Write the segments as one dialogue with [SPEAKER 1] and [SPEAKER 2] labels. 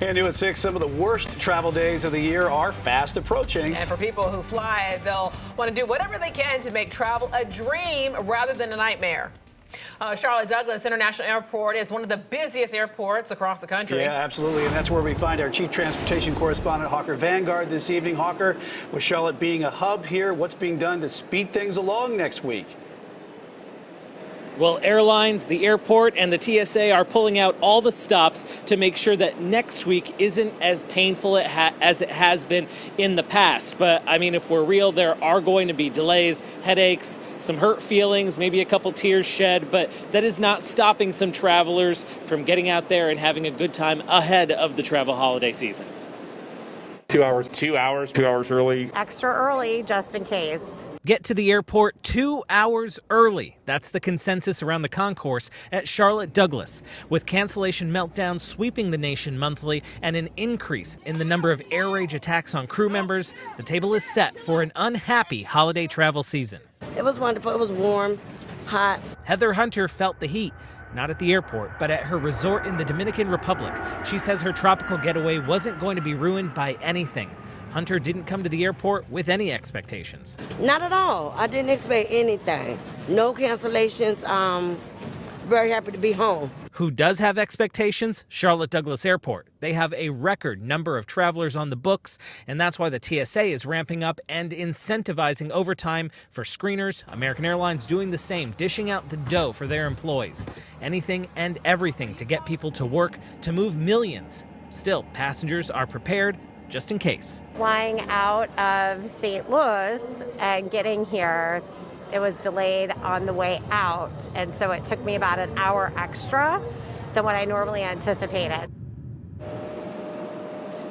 [SPEAKER 1] And new at 6, some of the worst travel days of the year are fast approaching.
[SPEAKER 2] And for people who fly, they'll want to do whatever they can to make travel a dream rather than a nightmare. Charlotte Douglas International Airport is one of the busiest airports across the country.
[SPEAKER 1] Yeah, absolutely. And that's where we find our chief transportation correspondent, Hawker Vanguard, this evening. Hawker, with Charlotte being a hub here, what's being done to speed things along next week?
[SPEAKER 3] Well, airlines, the airport, and the TSA are pulling out all the stops to make sure that next week isn't as painful as it has been in the past. But, I mean, if we're real, there are going to be delays, headaches, some hurt feelings, maybe a couple tears shed, but that is not stopping some travelers from getting out there and having a good time ahead of the travel holiday season.
[SPEAKER 4] 2 hours early.
[SPEAKER 5] Extra early, just in case.
[SPEAKER 3] Get to the airport 2 hours early. That's the consensus around the concourse at Charlotte Douglas. With cancellation meltdowns sweeping the nation monthly and an increase in the number of air rage attacks on crew members, the table is set for an unhappy holiday travel season.
[SPEAKER 6] It was wonderful. It was warm, hot.
[SPEAKER 3] Heather Hunter felt the heat. Not at the airport, but at her resort in the Dominican Republic. She says her tropical getaway wasn't going to be ruined by anything. Hunter didn't come to the airport with any expectations.
[SPEAKER 6] Not at all. I didn't expect anything. No cancellations. Very happy to be home.
[SPEAKER 3] Who does have expectations? Charlotte Douglas Airport. They have a record number of travelers on the books, and that's why the TSA is ramping up and incentivizing overtime for screeners. American Airlines doing the same, dishing out the dough for their employees. Anything and everything to get people to work, to move millions. Still, passengers are prepared just in case.
[SPEAKER 5] Flying out of St. Louis and getting here, it was delayed on the way out, and so it took me about an hour extra than what I normally anticipated.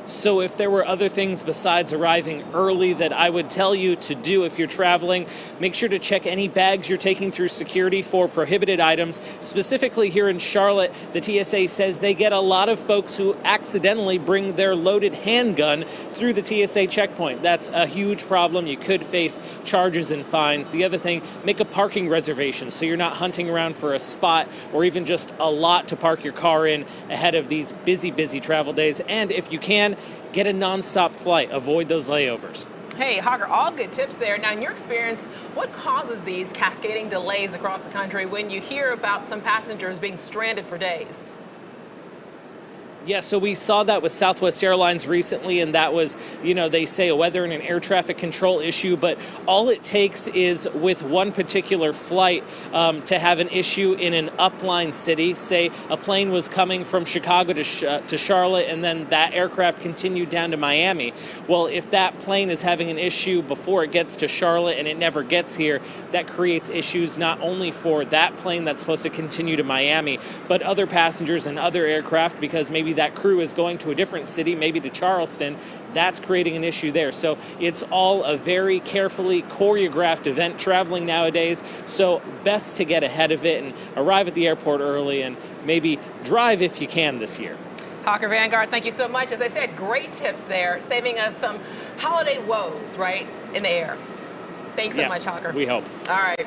[SPEAKER 3] So if there were other things besides arriving early that I would tell you to do if you're traveling, make sure to check any bags you're taking through security for prohibited items. Specifically here in Charlotte, the TSA says they get a lot of folks who accidentally bring their loaded handgun through the TSA checkpoint. That's a huge problem. You could face charges and fines. The other thing, make a parking reservation so you're not hunting around for a spot or even just a lot to park your car in ahead of these busy travel days. And if you can, get a nonstop flight. Avoid those layovers.
[SPEAKER 2] Hey, Hawker, all good tips there. Now, in your experience, what causes these cascading delays across the country when you hear about some passengers being stranded for days?
[SPEAKER 3] Yeah, so we saw that with Southwest Airlines recently, and that was, they say a weather and an air traffic control issue, but all it takes is with one particular flight to have an issue in an upline city. Say a plane was coming from Chicago to Charlotte, and then that aircraft continued down to Miami. Well, if that plane is having an issue before it gets to Charlotte and it never gets here, that creates issues not only for that plane that's supposed to continue to Miami, but other passengers and other aircraft, because maybe that crew is going to a different city, maybe to Charleston. That's creating an issue there. So it's all a very carefully choreographed event traveling nowadays. So best to get ahead of it and arrive at the airport early and maybe drive if you can this year.
[SPEAKER 2] Hawker Vanguard, thank you so much. As I said, great tips there, saving us some holiday woes, right, in the air. Thanks so much, Hawker.
[SPEAKER 3] We hope.
[SPEAKER 2] All right.